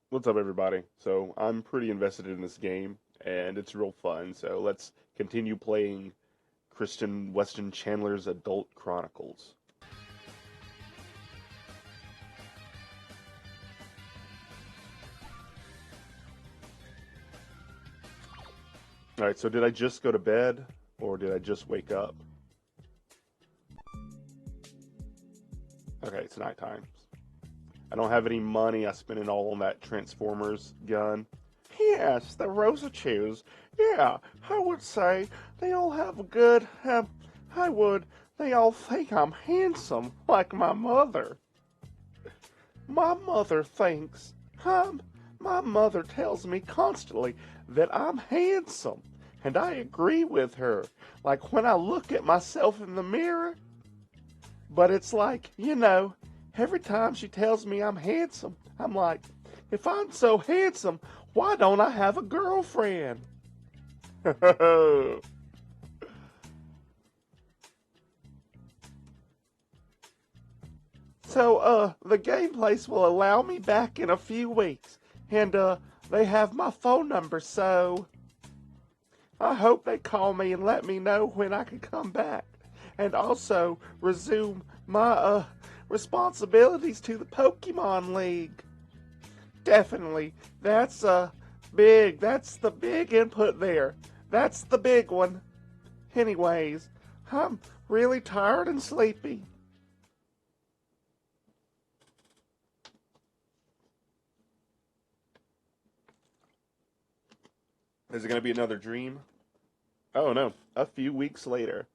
What's up, everybody? So, I'm pretty invested in this game, and it's real fun. So, let's continue playing Kristen Weston Chandler's Adult Chronicles. Alright, so did I just go to bed, or did I just wake up? Okay, it's nighttime. I don't have any money. I spent it all on that Transformers gun. Yes, the Rosachus. Yeah, I would say they all have a good, I would, they all think I'm handsome, like my mother. My mother thinks, um, my mother tells me constantly that I'm handsome, and I agree with her. Like when I look at myself in the mirror, but it's like, every time she tells me I'm handsome, I'm like, if I'm so handsome, why don't I have a girlfriend? So, the game place will allow me back in a few weeks, and, they have my phone number, so I hope they call me and let me know when I can come back, and also resume my, responsibilities to the Pokemon League. Definitely, that's the big input there. That's the big one. Anyways, I'm really tired and sleepy. Is it going to be another dream? Oh no, a few weeks later.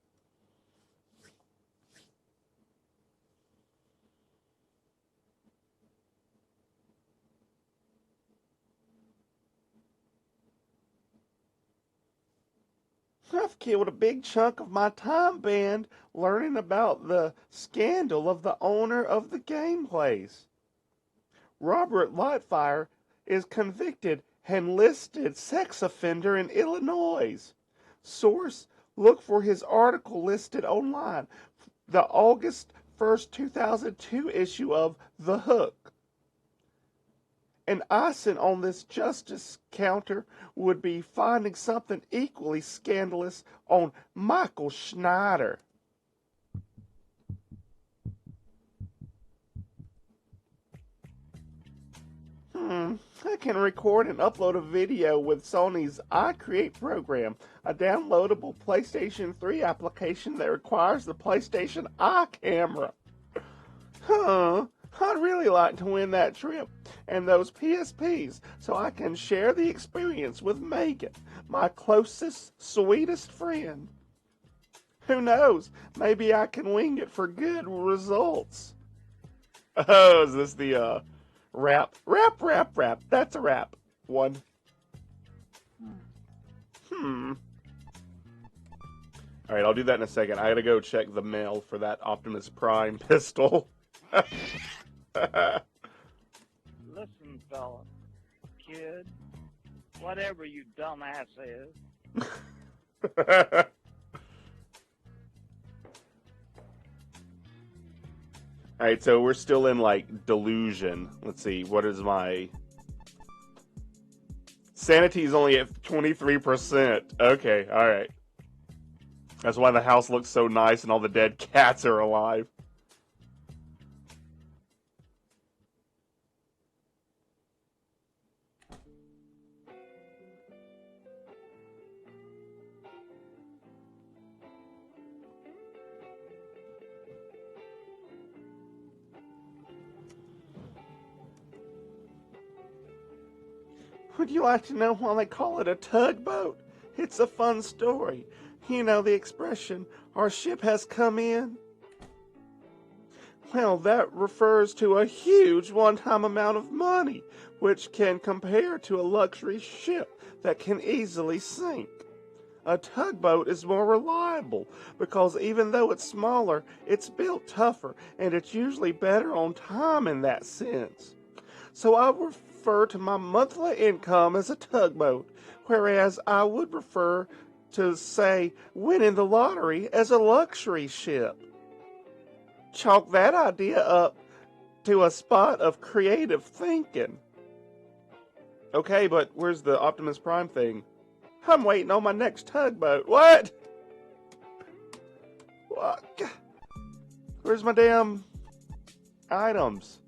I've killed a big chunk of my time band learning about the scandal of the owner of the game place. Robert Lightfire is convicted and listed sex offender in Illinois. Source: look for his article listed online. The August 1st, 2002 issue of The Hook. And icing on this justice counter would be finding something equally scandalous on Michael Schneider. I can record and upload a video with Sony's iCreate program, a downloadable PlayStation 3 application that requires the PlayStation Eye camera. Huh? I'd really like to win that trip and those PSPs so I can share the experience with Megan, my closest, sweetest friend. Who knows? Maybe I can wing it for good results. Oh, is this the rap? Rap, rap, rap. That's a rap. One. Hmm. All right, I'll do that in a second. I gotta go check the mail for that Optimus Prime pistol. Listen, fella, kid, whatever you dumbass is. All right, so we're still in like delusion. Let's see, what is my sanity is only at 23%. Okay, all right. That's why the house looks so nice and all the dead cats are alive. Would you like to know why they call it a tugboat? It's a fun story. You know the expression, our ship has come in? Well, that refers to a huge one-time amount of money, which can compare to a luxury ship that can easily sink. A tugboat is more reliable because even though it's smaller, it's built tougher and it's usually better on time in that sense. So I refer to my monthly income as a tugboat, whereas I would refer to, say, winning the lottery as a luxury ship. Chalk that idea up to a spot of creative thinking. Okay, but where's the Optimus Prime thing? I'm waiting on my next tugboat. What? What? Where's my damn items?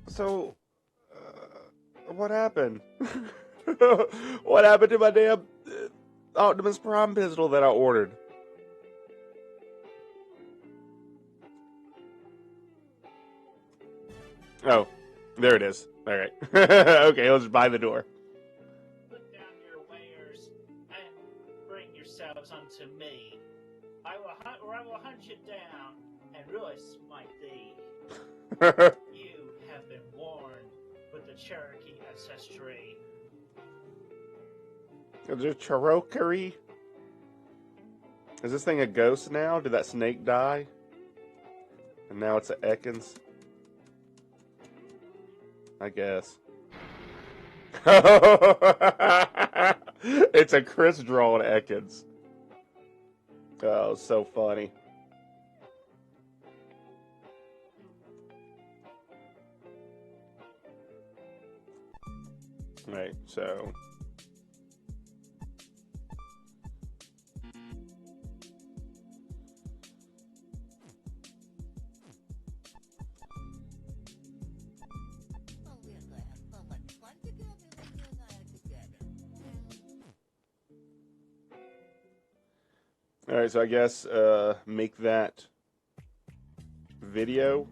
So, what happened? What happened to my damn Optimus Prime pistol that I ordered? Oh, there it is. All right. Okay, let's buy the door. Put down your wares and bring yourselves unto me. I will hunt you down and really smite thee. You have been warned with the Cherokee ancestry. The Cherokee? Is this thing a ghost now? Did that snake die? And now it's a Ekans? I guess. It's a Chris drawn Ekans. Oh, so funny. Right, so... Alright, so I guess make that video.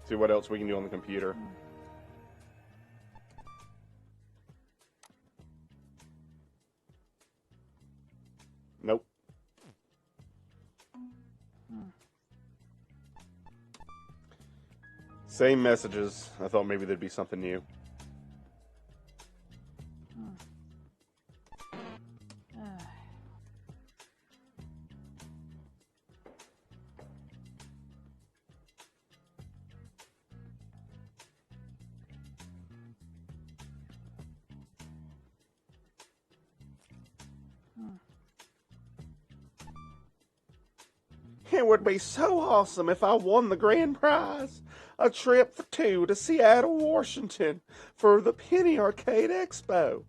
See what else we can do on the computer. Nope. Same messages. I thought maybe there'd be something new. It would be so awesome if I won the grand prize. A trip for two to Seattle, Washington for the Penny Arcade Expo.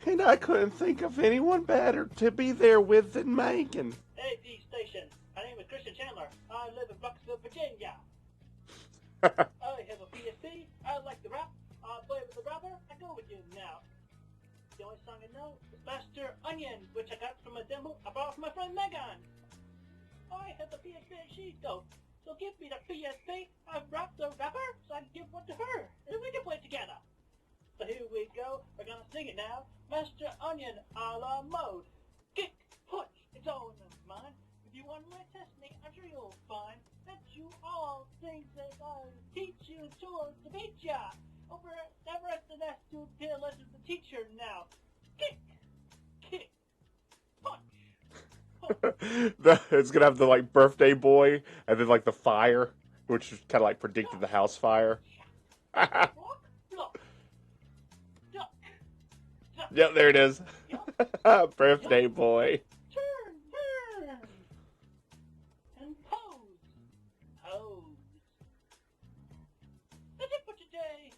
And I couldn't think of anyone better to be there with than Megan. AD Station. My name is Christian Chandler. I live in Bucksville, Virginia. I have a PSP. I like to rap. I play with the rapper. I go with you now. The only song I know is Master Onion, which I got from a demo I borrowed from my friend Megan. I have the PSP and she's dope. So give me the PSP. I've rapped the rapper, so I can give one to her. And we can play together. So here we go. We're gonna sing it now. Master Onion a la mode. Kick, punch, it's all in mine. If you want to test me, I'm sure you'll find that you all things that I teach you tools to beat ya. Over Everest and S to listen to the teacher now. Kick, kick, punch. It's gonna have the like birthday boy and then like the fire, which is kind of like predicted the house fire. Yep, there it is. Birthday boy. Turn, and pose. That's it for today.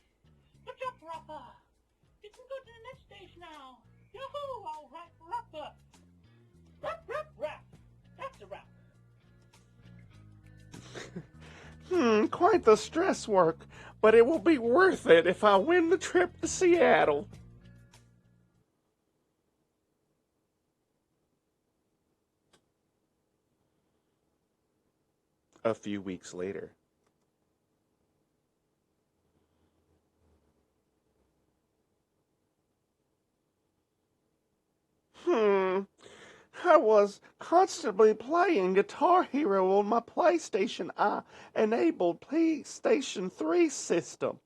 Good job, Rapper. You can go to the next stage now. Yoo-hoo, all right, Rapper. Rap. That's a rap. Quite the stress work, but it will be worth it if I win the trip to Seattle. A few weeks later. I was constantly playing Guitar Hero on my PlayStation enabled PlayStation 3 system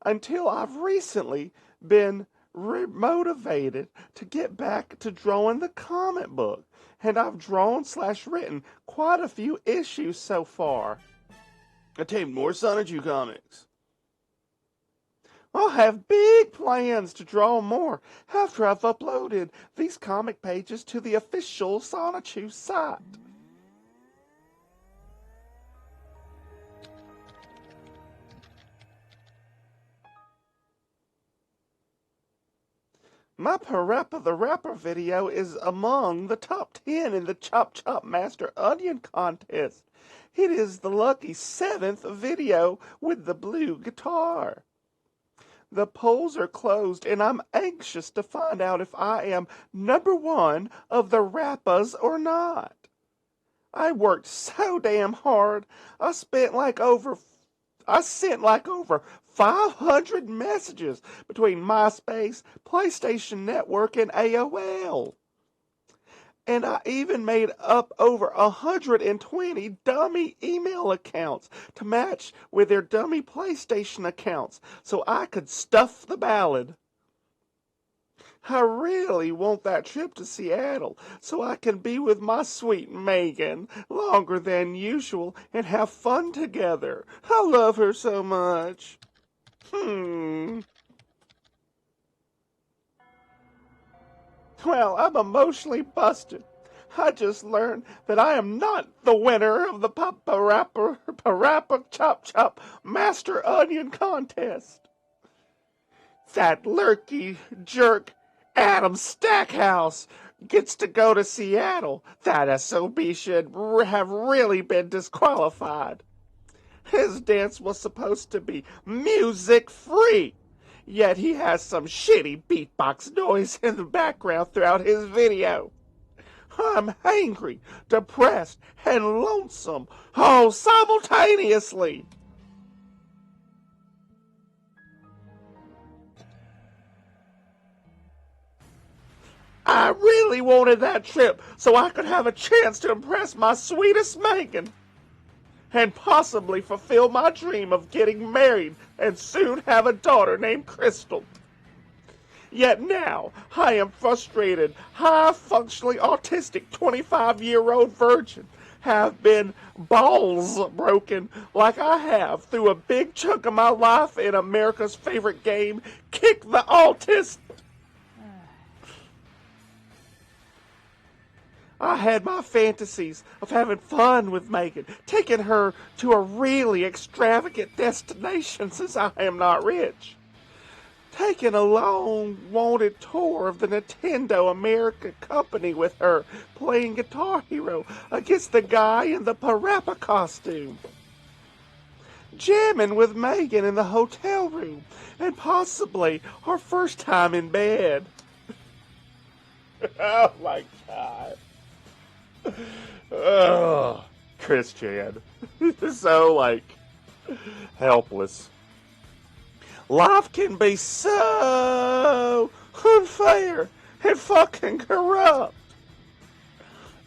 until I've recently been motivated to get back to drawing the comic book, and I've drawn/written quite a few issues so far. I taped more Sonichu comics. I'll have big plans to draw more after I've uploaded these comic pages to the official Sonichu site. My Parappa the Rapper video is among the top 10 in the Chop Chop Master Onion contest. It is the lucky 7th video with the blue guitar. The polls are closed, and I'm anxious to find out if I am #1 of the Rappas or not. I worked so damn hard. I sent like over 500 messages between MySpace, PlayStation Network, and AOL. And I even made up over 120 dummy email accounts to match with their dummy PlayStation accounts so I could stuff the ballad. I really want that trip to Seattle so I can be with my sweet Megan longer than usual and have fun together. I love her so much. Well, I'm emotionally busted. I just learned that I am not the winner of the Parappa Chop Chop Master Onion contest. That lurky jerk Adam Stackhouse gets to go to Seattle. That SOB should have really been disqualified. His dance was supposed to be music-free. Yet he has some shitty beatbox noise in the background throughout his video. I'm angry, depressed, and lonesome all simultaneously. I really wanted that trip so I could have a chance to impress my sweetest Megan and possibly fulfill my dream of getting married and soon have a daughter named Crystal. Yet now, I am frustrated, high-functionally autistic 25-year-old virgin, have been balls broken like I have through a big chunk of my life in America's favorite game, Kick the Autist. I had my fantasies of having fun with Megan, taking her to a really extravagant destination since I am not rich. Taking a long-wanted tour of the Nintendo America company with her, playing Guitar Hero against the guy in the Parappa costume. Jamming with Megan in the hotel room, and possibly her first time in bed. Oh my God. Oh, Christian. So, helpless. Life can be so unfair and fucking corrupt.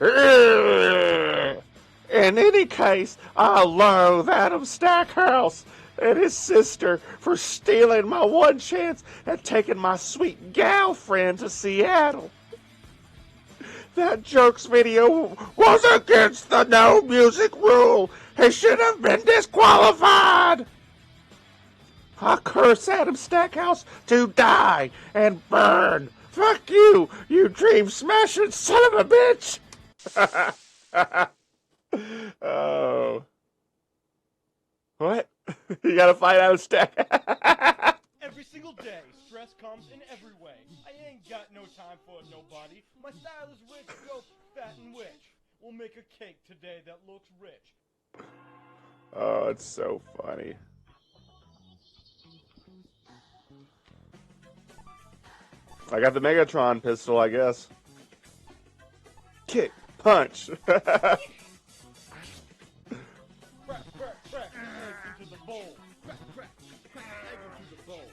In any case, I loathe Adam Stackhouse and his sister for stealing my one chance at taking my sweet gal friend to Seattle. That jerk's video was against the no music rule. He should have been disqualified. I curse Adam Stackhouse to die and burn. Fuck you, you dream smashing son of a bitch. Oh. What? You gotta fight Adam Stackhouse. Every single day, stress comes in every way. I ain't got no time for nobody. My style is rich, dope, fat, and rich. We'll make a cake today that looks rich. Oh, it's so funny. I got the Megatron pistol, I guess. Kick, punch. Crack, crack, crack, egg into the bowl. Crack, crack, crack, egg into the bowl.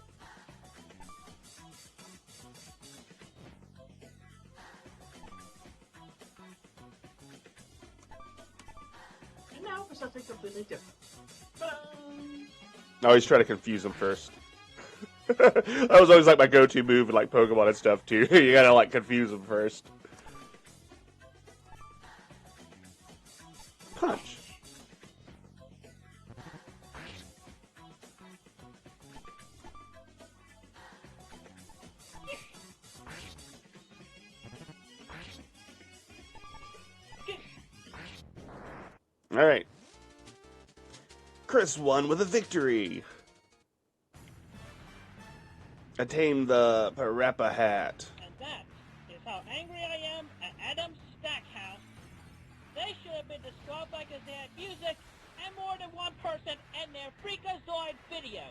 And now for something completely different. No, he's trying to confuse him first. That was always like my go-to move in like Pokemon and stuff too. You gotta like confuse them first. Punch. Alright. Chris won with a victory. Attained the Parappa hat. And that is how angry I am at Adam's Stackhouse. They should have been disqualified because they had music and more than one person in their Freakazoid video.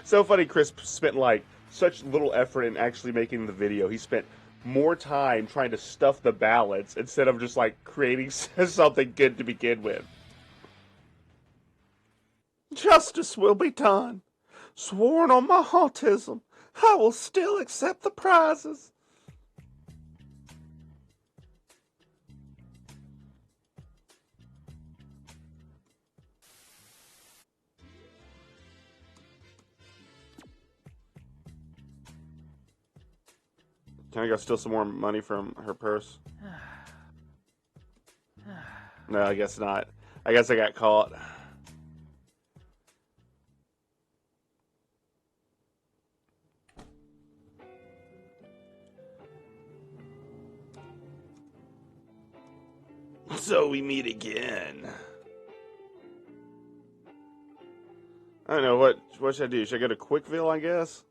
So funny, Chris spent like such little effort in actually making the video. He spent more time trying to stuff the ballots instead of just like creating something good to begin with. Justice will be done. Sworn on my autism, I will still accept the prizes. Can I go steal some more money from her purse? No, I guess not. I guess I got caught. So we meet again. I don't know, what should I do? Should I go to Quikville, I guess?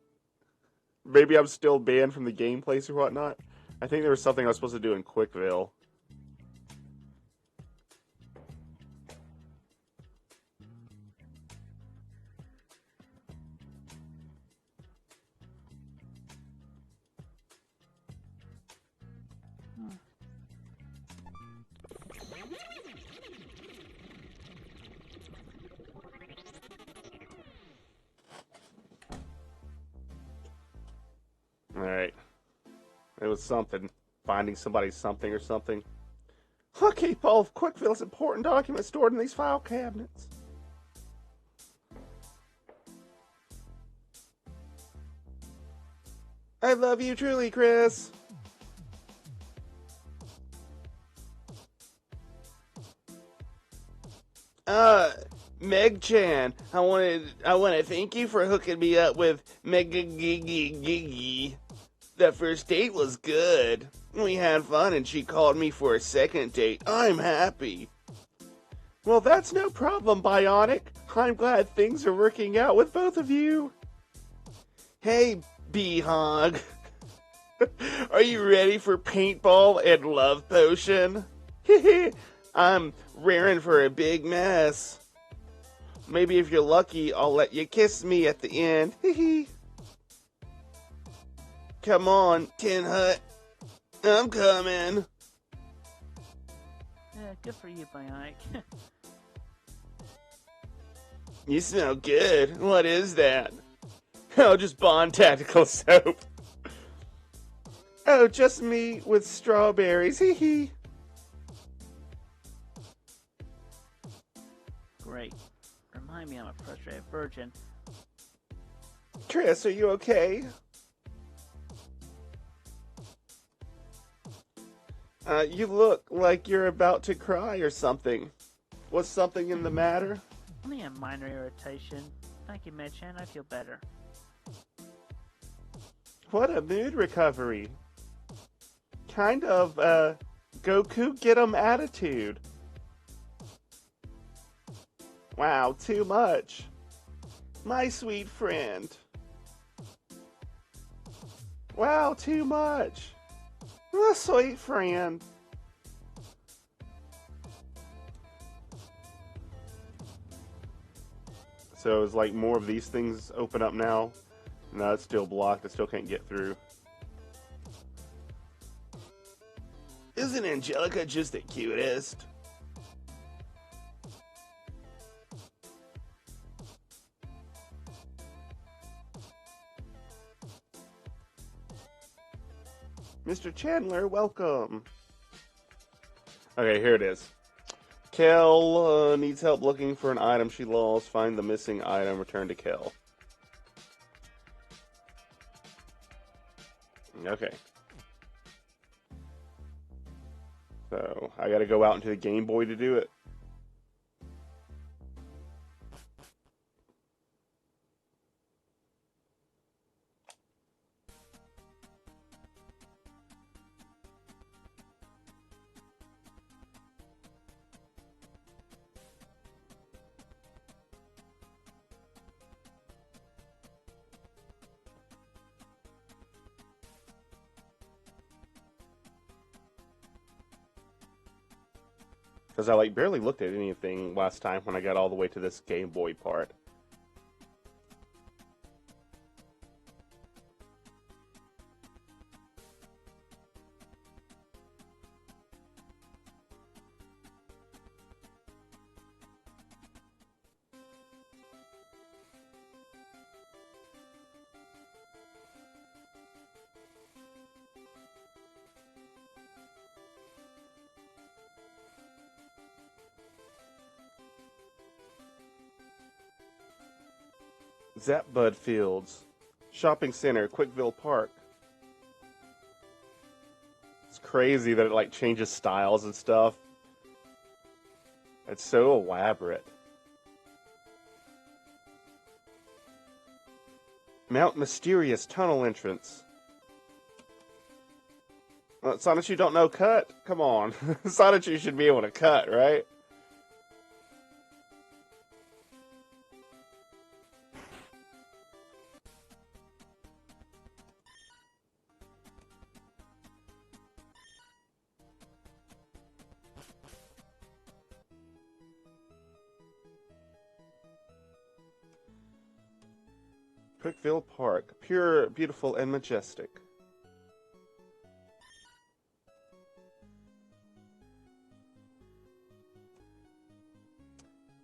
Maybe I'm still banned from the game place or whatnot. I think there was something I was supposed to do in Quikville. Alright. It was something. Finding somebody's something or something. I'll keep all of Quikville's important documents stored in these file cabinets. I love you truly, Chris. Meg-chan, I want to thank you for hooking me up with Meg-gigi. That first date was good. We had fun and she called me for a second date. I'm happy. Well, that's no problem, Bionic. I'm glad things are working out with both of you. Hey, Bee-hog. Are you ready for paintball and love potion? I'm raring for a big mess. Maybe if you're lucky, I'll let you kiss me at the end. Come on, Tin Hut. I'm coming. Yeah, good for you, Bionic. You smell good. What is that? Oh, just Bond Tactical Soap. Oh, just me with strawberries. Hee. Great. Remind me I'm a frustrated virgin. Chris, are you okay? You look like you're about to cry or something. Was something in the matter? Only a minor irritation. Thank you, Med-chan. I feel better. What a mood recovery. Kind of, Goku get 'em attitude. Wow, too much. My sweet friend. Wow, too much. My sweet friend. So is like more of these things open up now? No, it's still blocked. I still can't get through. Isn't Angelica just the cutest? Mr. Chandler, welcome. Okay, here it is. Kel needs help looking for an item she lost. Find the missing item, return to Kel. Okay. So, I gotta go out into the Game Boy to do it. Because I like barely looked at anything last time when I got all the way to this Game Boy part. Zapbud Fields. Shopping Center, Quikville Park. It's crazy that it like changes styles and stuff. It's so elaborate. Mount Mysterious Tunnel Entrance. Sonichu don't know cut? Come on. Sonichu should be able to cut, right? Quikville Park. Pure, beautiful, and majestic.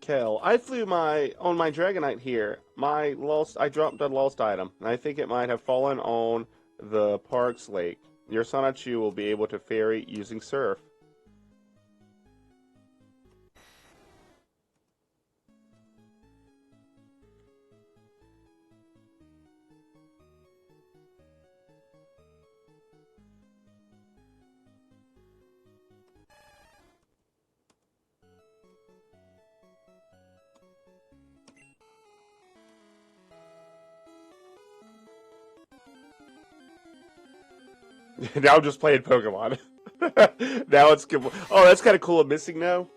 Kel, I flew on my Dragonite here. I dropped a lost item, and I think it might have fallen on the park's lake. Your Sonichu will be able to ferry using surf. Now I'm just playing Pokemon. Now it's good. Oh, that's kind of cool. I'm missing now.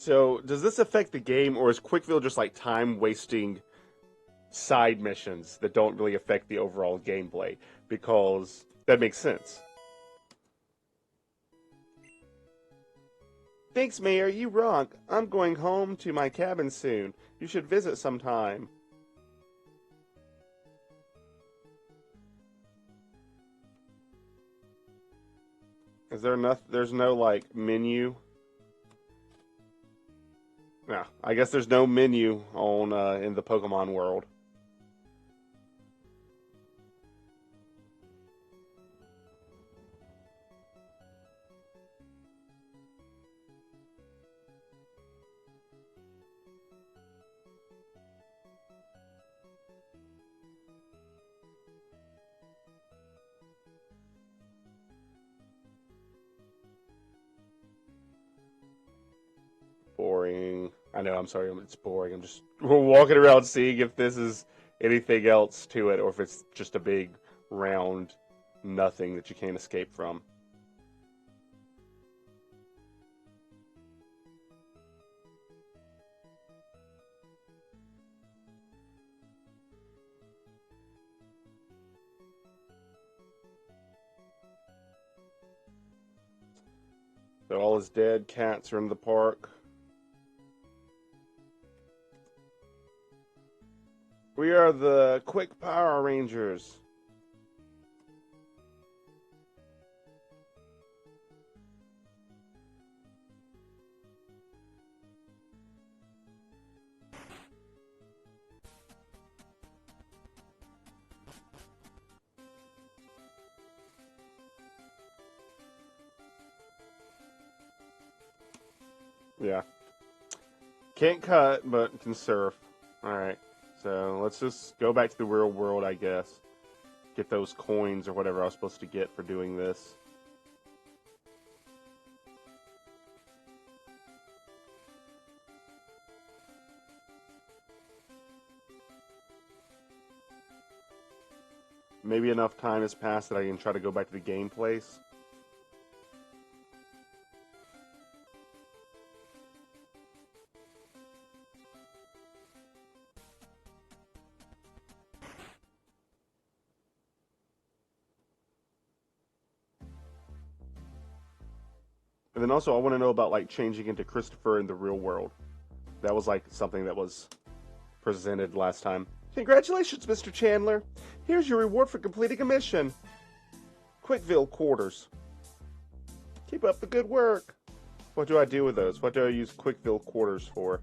So, does this affect the game, or is Quikville just like time-wasting side missions that don't really affect the overall gameplay? Because that makes sense. Thanks, Mayor, you rock. I'm going home to my cabin soon. You should visit sometime. Is there enough? There's no, like, menu? No, I guess there's no menu on in the Pokemon world. Boring. I know, I'm sorry, it's boring. I'm just walking around seeing if this is anything else to it, or if it's just a big, round nothing that you can't escape from. So all his dead cats are in the park. We are the Quick Power Rangers. Yeah. Can't cut, but can surf. Alright. So let's just go back to the real world, I guess. Get those coins or whatever I was supposed to get for doing this. Maybe enough time has passed that I can try to go back to the game place. And then also I want to know about like changing into Christopher in the real world. That was like something that was presented last time. Congratulations, Mr. Chandler. Here's your reward for completing a mission. Quikville quarters. Keep up the good work. What do I do with those? What do I use Quikville quarters for?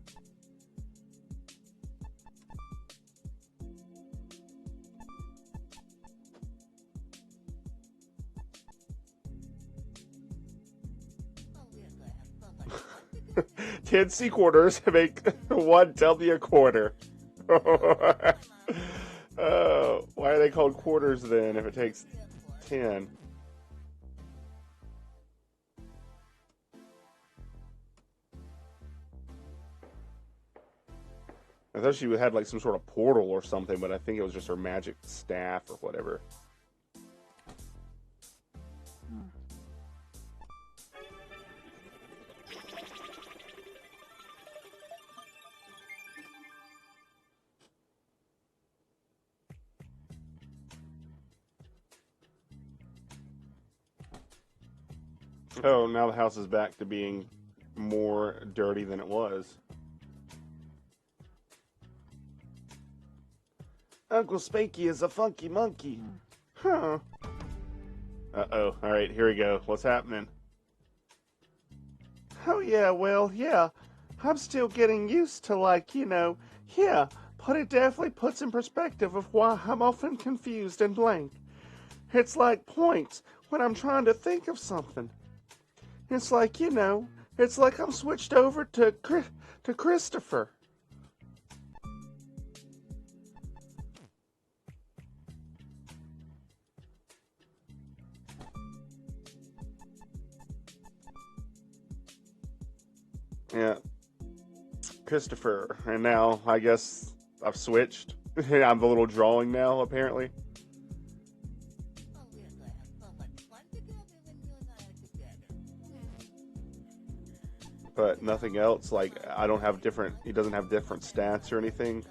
Ten C quarters make one W a quarter. Why are they called quarters then if it takes 10? I thought she had like some sort of portal or something, but I think it was just her magic staff or whatever. Oh, now the house is back to being more dirty than it was. Uncle Spanky is a funky monkey. Huh. Uh-oh. Alright, here we go. What's happening? Oh, yeah, well, yeah. I'm still getting used to, like, yeah, but it definitely puts in perspective of why I'm often confused and blank. It's like points when I'm trying to think of something. It's like, it's like I'm switched over to Christopher. Yeah. Christopher. And now, I guess I've switched. I'm a little drawing now, apparently. But nothing else, like, I don't have different, he doesn't have different stats or anything.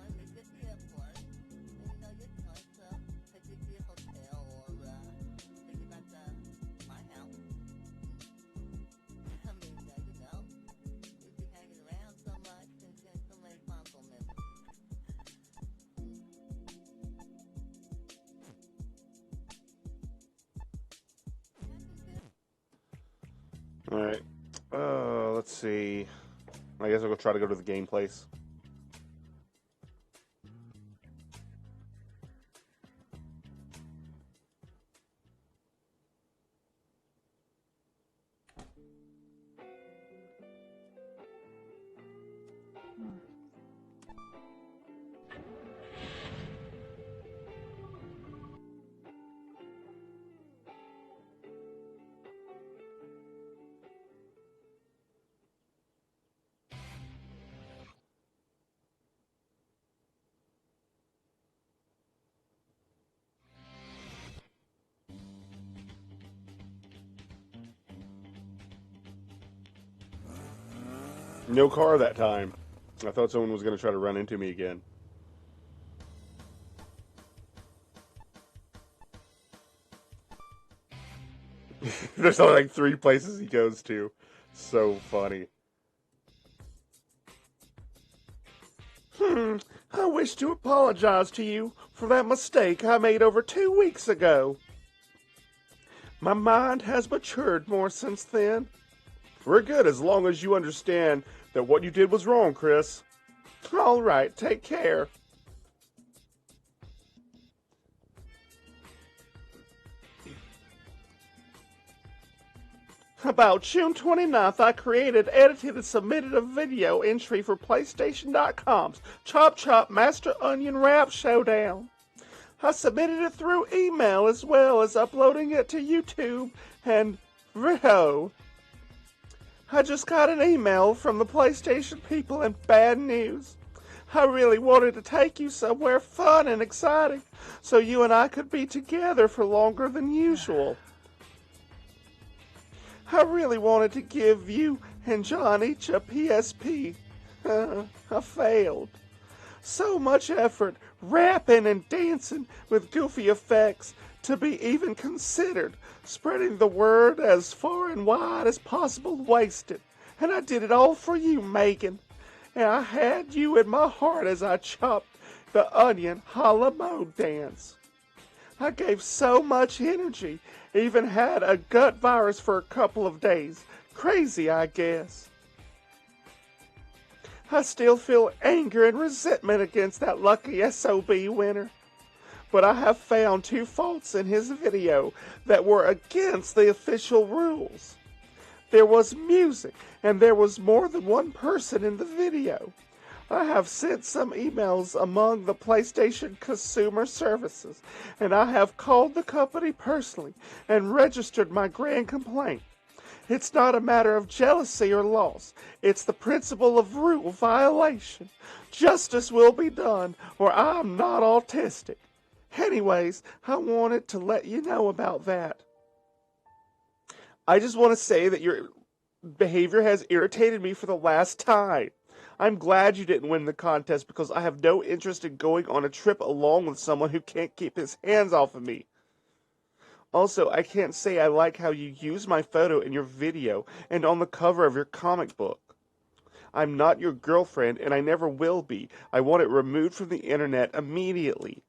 Alright. Let's see. I guess I'll go try to go to the game place. No car that time. I thought someone was going to try to run into me again. There's only like 3 places he goes to. So funny. I wish to apologize to you for that mistake I made over 2 weeks ago. My mind has matured more since then. We're good as long as you understand that what you did was wrong, Chris. All right, take care. About June 29th, I created, edited, and submitted a video entry for PlayStation.com's Chop Chop Master Onion Rap Showdown. I submitted it through email as well as uploading it to YouTube and Vimeo. I just got an email from the PlayStation people and bad news. I really wanted to take you somewhere fun and exciting so you and I could be together for longer than usual. I really wanted to give you and John each a PSP. I failed. So much effort, rapping and dancing with goofy effects to be even considered. Spreading the word as far and wide as possible wasted. And I did it all for you, Megan. And I had you in my heart as I chopped the onion holla mode dance. I gave so much energy, even had a gut virus for a couple of days. Crazy, I guess. I still feel anger and resentment against that lucky SOB winner. But I have found 2 faults in his video that were against the official rules. There was music, and there was more than one person in the video. I have sent some emails among the PlayStation Consumer Services, and I have called the company personally and registered my grand complaint. It's not a matter of jealousy or loss. It's the principle of rule violation. Justice will be done, or I'm not autistic. Anyways, I wanted to let you know about that. I just want to say that your behavior has irritated me for the last time. I'm glad you didn't win the contest because I have no interest in going on a trip along with someone who can't keep his hands off of me. Also, I can't say I like how you use my photo in your video and on the cover of your comic book. I'm not your girlfriend and I never will be. I want it removed from the internet immediately.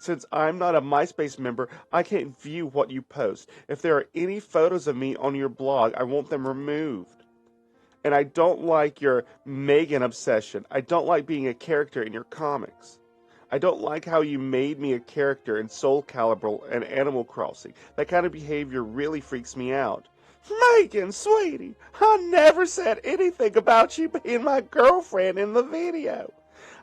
Since I'm not a MySpace member, I can't view what you post. If there are any photos of me on your blog, I want them removed. And I don't like your Megan obsession. I don't like being a character in your comics. I don't like how you made me a character in Soul Calibur and Animal Crossing. That kind of behavior really freaks me out. Megan, sweetie, I never said anything about you being my girlfriend in the video.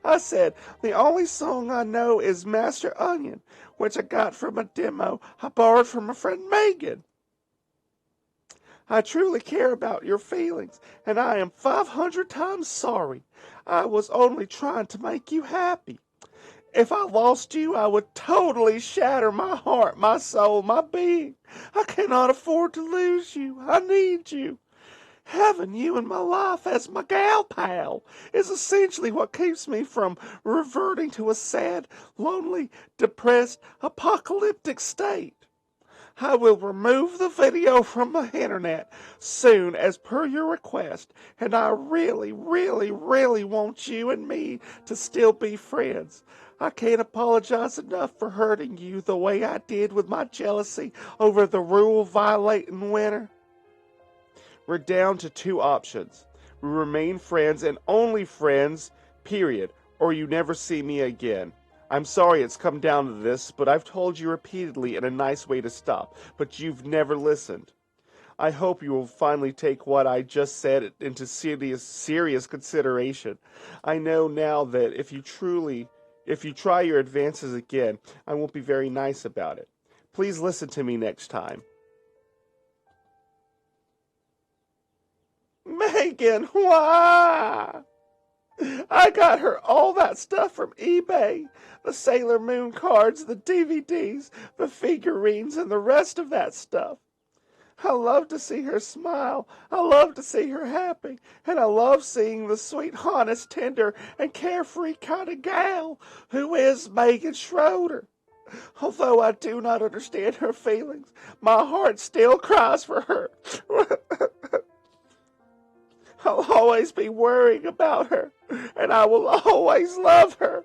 I said, the only song I know is Master Onion, which I got from a demo I borrowed from my friend Megan. I truly care about your feelings, and I am 500 times sorry. I was only trying to make you happy. If I lost you, I would totally shatter my heart, my soul, my being. I cannot afford to lose you. I need you. Having you in my life as my gal pal is essentially what keeps me from reverting to a sad, lonely, depressed, apocalyptic state. I will remove the video from the internet soon as per your request, and I really, really, really want you and me to still be friends. I can't apologize enough for hurting you the way I did with my jealousy over the rule violating winner. We're down to 2 options. We remain friends and only friends, period, or you never see me again. I'm sorry it's come down to this, but I've told you repeatedly in a nice way to stop, but you've never listened. I hope you will finally take what I just said into serious consideration. I know now that if you try your advances again, I won't be very nice about it. Please listen to me next time. Megan, why? I got her all that stuff from eBay. The Sailor Moon cards, the DVDs, the figurines, and the rest of that stuff. I love to see her smile. I love to see her happy. And I love seeing the sweet, honest, tender, and carefree kind of gal who is Megan Schroeder. Although I do not understand her feelings, my heart still cries for her. I'll always be worrying about her, and I will always love her.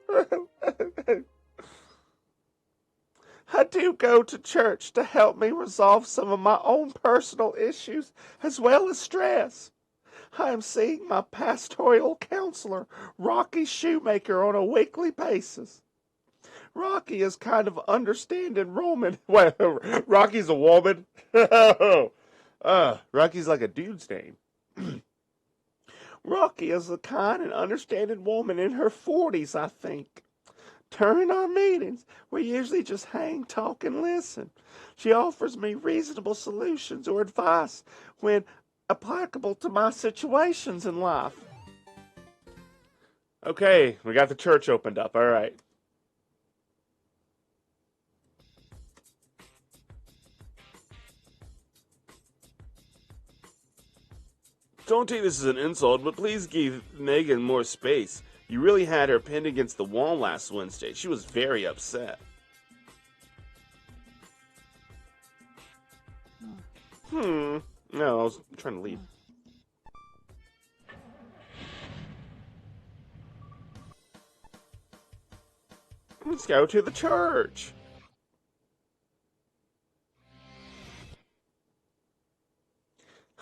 I do go to church to help me resolve some of my own personal issues as well as stress. I am seeing my pastoral counselor, Rocky Shoemaker, on a weekly basis. Rocky is kind of understanding Roman. Wait, Rocky's a woman? Rocky's like a dude's name. Rocky is a kind and understanding woman in her 40s, I think. During our meetings, we usually just hang, talk, and listen. She offers me reasonable solutions or advice when applicable to my situations in life. Okay, we got the church opened up. All right. Don't take this as an insult, but please give Megan more space. You really had her pinned against the wall last Wednesday. She was very upset. No, I was trying to leave. Let's go to the church.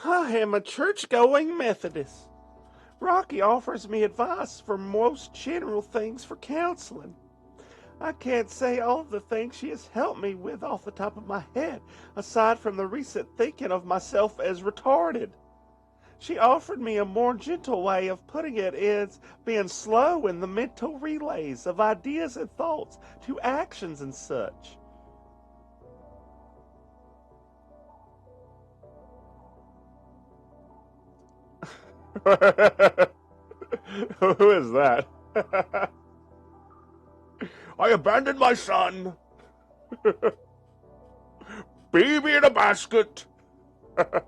I am a church-going Methodist. Rocky offers me advice for most general things for counseling. I can't say all the things she has helped me with off the top of my head, aside from the recent thinking of myself as retarded. She offered me a more gentle way of putting it is being slow in the mental relays of ideas and thoughts to actions and such. Who is that? I abandoned my son. Baby in a basket. I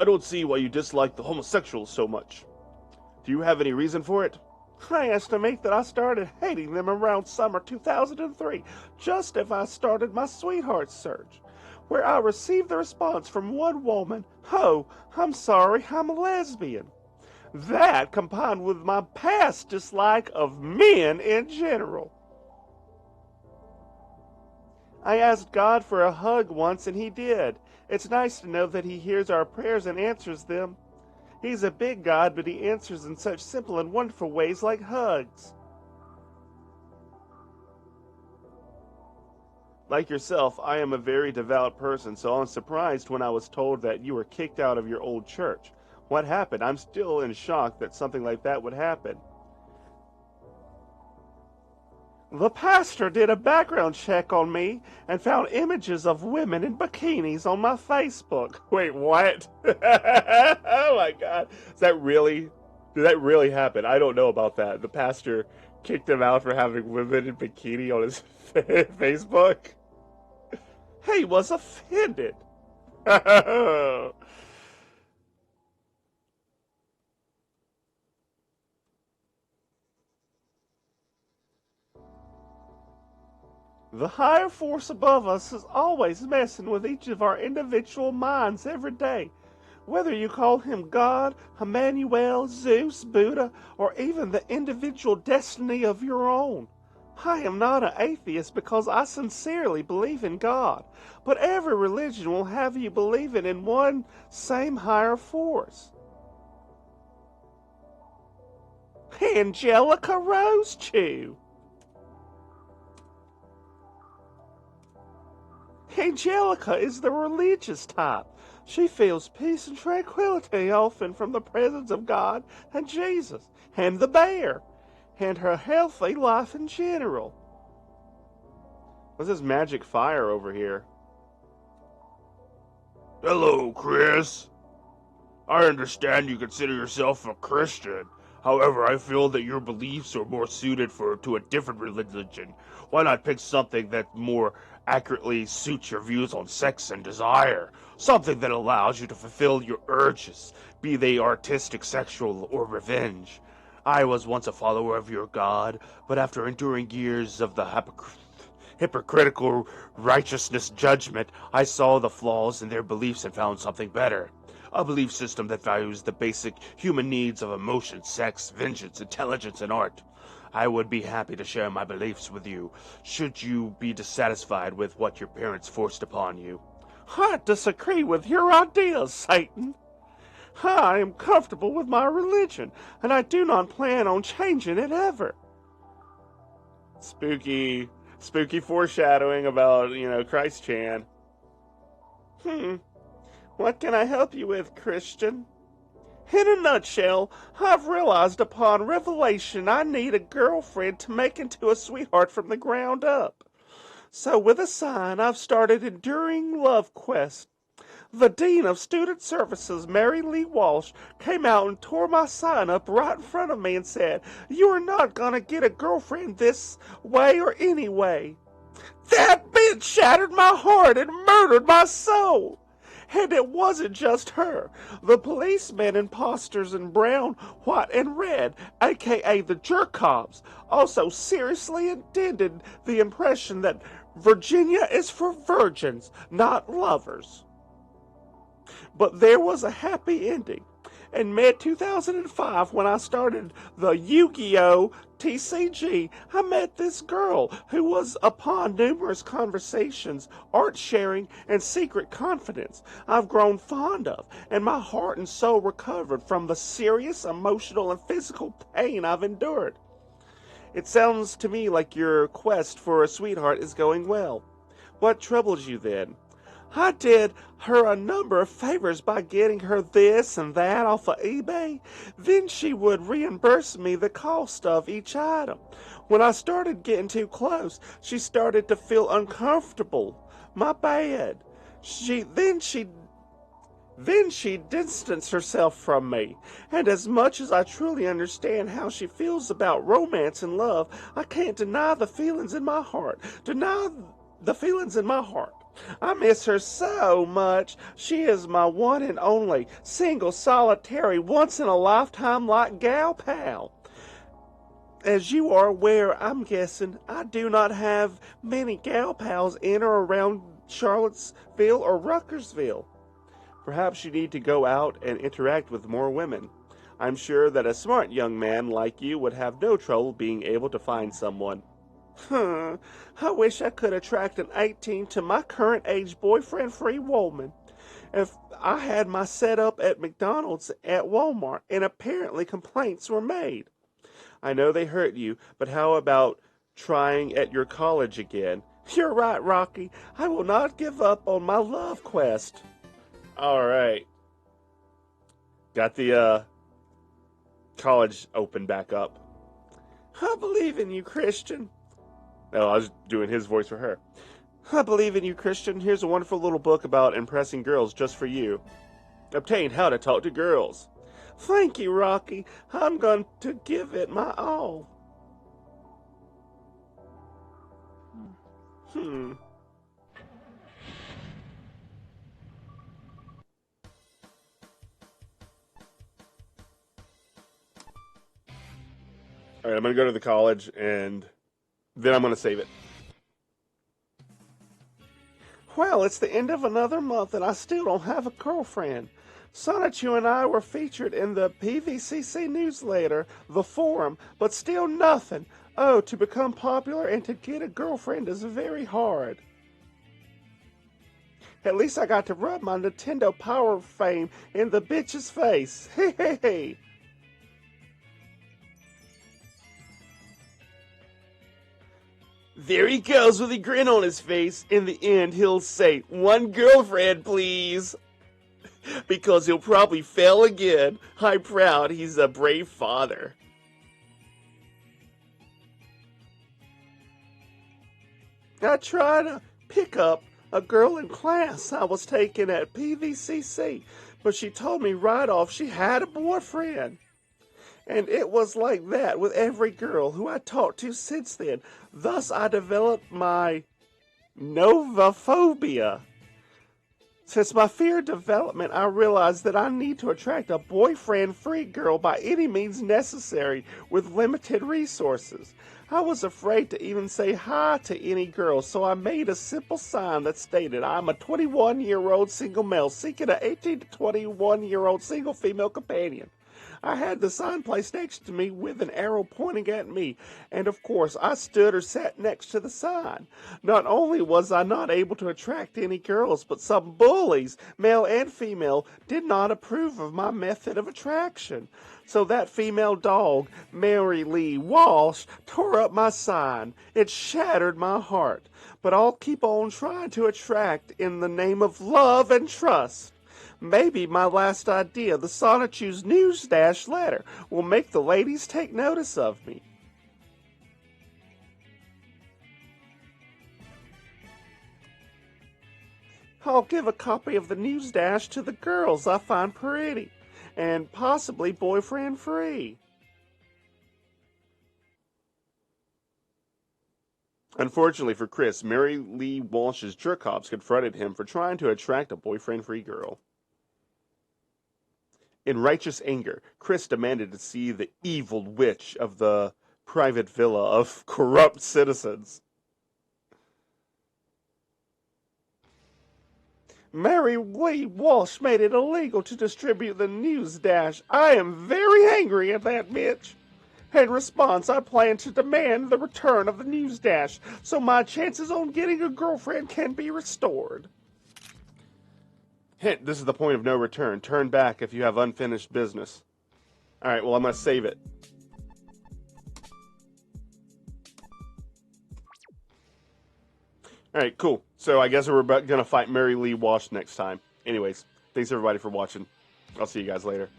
don't see why you dislike the homosexuals so much. Do you have any reason for it? I estimate that I started hating them around summer 2003, just as I started my sweetheart search, where I received the response from one woman, "Oh, I'm sorry, I'm a lesbian." That, combined with my past dislike of men in general. I asked God for a hug once, and he did. It's nice to know that he hears our prayers and answers them. He's a big God, but he answers in such simple and wonderful ways like hugs. Like yourself, I am a very devout person, so I was surprised when I was told that you were kicked out of your old church. What happened? I'm still in shock that something like that would happen. The pastor did a background check on me and found images of women in bikinis on my Facebook. Wait, what? Oh my God. Did that really happen? I don't know about that. The pastor kicked him out for having women in bikini on his Facebook? He was offended. The higher force above us is always messing with each of our individual minds every day. Whether you call him God, Emmanuel, Zeus, Buddha, or even the individual destiny of your own. I am not an atheist because I sincerely believe in God, but every religion will have you believing in one same higher force. Angelica Rosechew. Angelica is the religious type. She feels peace and tranquility often from the presence of God and Jesus and the bear and her healthy life in general. What's this magic fire over here? Hello, Chris. I understand you consider yourself a Christian. However, I feel that your beliefs are more suited to a different religion. Why not pick something that more accurately suits your views on sex and desire? Something that allows you to fulfill your urges, be they artistic, sexual, or revenge. I was once a follower of your God, but after enduring years of the hypocritical righteousness judgment, I saw the flaws in their beliefs and found something better. a belief system that values the basic human needs of emotion, sex, vengeance, intelligence, and art. I would be happy to share my beliefs with you, should you be dissatisfied with what your parents forced upon you. I disagree with your ideas, Satan. I am comfortable with my religion, and I do not plan on changing it ever. Spooky foreshadowing about, Christ Chan. What can I help you with, Christian? In a nutshell, I've realized upon revelation I need a girlfriend to make into a sweetheart from the ground up. So with a sign, I've started Enduring Love Quest. The Dean of Student Services, Mary Lee Walsh, came out and tore my sign up right in front of me and said, "You are not gonna get a girlfriend this way or any way." That bitch shattered my heart and murdered my soul. And it wasn't just her. The policemen imposters in brown, white, and red, aka the jerk-cops, also seriously intended the impression that Virginia is for virgins, not lovers. But there was a happy ending. In mid-2005, when I started the Yu-Gi-Oh! TCG, I met this girl who was, upon numerous conversations, art sharing, and secret confidence, I've grown fond of, and my heart and soul recovered from the serious emotional and physical pain I've endured. It sounds to me like your quest for a sweetheart is going well. What troubles you then? I did her a number of favors by getting her this and that off of eBay. Then she would reimburse me the cost of each item. When I started getting too close, she started to feel uncomfortable. My bad. Then she distanced herself from me. And as much as I truly understand how she feels about romance and love, I can't deny the feelings in my heart. I miss her so much. She is my one and only, single, solitary, once-in-a-lifetime like gal pal. As you are aware, I'm guessing, I do not have many gal pals in or around Charlottesville or Ruckersville. Perhaps you need to go out and interact with more women. I'm sure that a smart young man like you would have no trouble being able to find someone. I wish I could attract an 18 to my current age boyfriend-free woman. If I had my setup at McDonald's at Walmart, and apparently complaints were made. I know they hurt you, but how about trying at your college again? You're right, Rocky. I will not give up on my love quest. All right. Got the college open back up. I believe in you, Christian. No, I was doing his voice for her. I believe in you, Christian. Here's a wonderful little book about impressing girls just for you. Obtain How to Talk to Girls. Thank you, Rocky. I'm going to give it my all. Alright, I'm going to go to the college, and then I'm going to save it. Well, it's the end of another month, and I still don't have a girlfriend. Sonichu and I were featured in the PVCC newsletter, the forum, but still nothing. Oh, to become popular and to get a girlfriend is very hard. At least I got to rub my Nintendo Power fame in the bitch's face. Hey, hey, hey. There he goes with a grin on his face. In the end, he'll say, "One girlfriend, please." Because he'll probably fail again. I'm proud he's a brave father. I tried to pick up a girl in class I was taking at PVCC, but she told me right off she had a boyfriend. And it was like that with every girl who I talked to since then. Thus I developed my novophobia. Since my fear development, I realized that I need to attract a boyfriend-free girl by any means necessary with limited resources. I was afraid to even say hi to any girl, so I made a simple sign that stated I'm a 21-year-old single male seeking an 18 to 21-year-old single female companion. I had the sign placed next to me with an arrow pointing at me, and of course I stood or sat next to the sign. Not only was I not able to attract any girls, but some bullies, male and female, did not approve of my method of attraction. So that female dog, Mary Lee Walsh, tore up my sign. It shattered my heart. But I'll keep on trying to attract in the name of love and trust. Maybe my last idea, the Sonichu's News Dash letter, will make the ladies take notice of me. I'll give a copy of the News Dash to the girls I find pretty, and possibly boyfriend free. Unfortunately for Chris, Mary Lee Walsh's jerk-offs confronted him for trying to attract a boyfriend-free girl. In righteous anger, Chris demanded to see the evil witch of the private villa of corrupt citizens. Mary Lee Walsh made it illegal to distribute the News Dash. I am very angry at that bitch. In response, I plan to demand the return of the News Dash so my chances on getting a girlfriend can be restored. Hint, this is the point of no return. Turn back if you have unfinished business. Alright, well, I'm going to save it. Alright, cool. So I guess we're going to fight Mary Lee Walsh next time. Anyways, thanks everybody for watching. I'll see you guys later.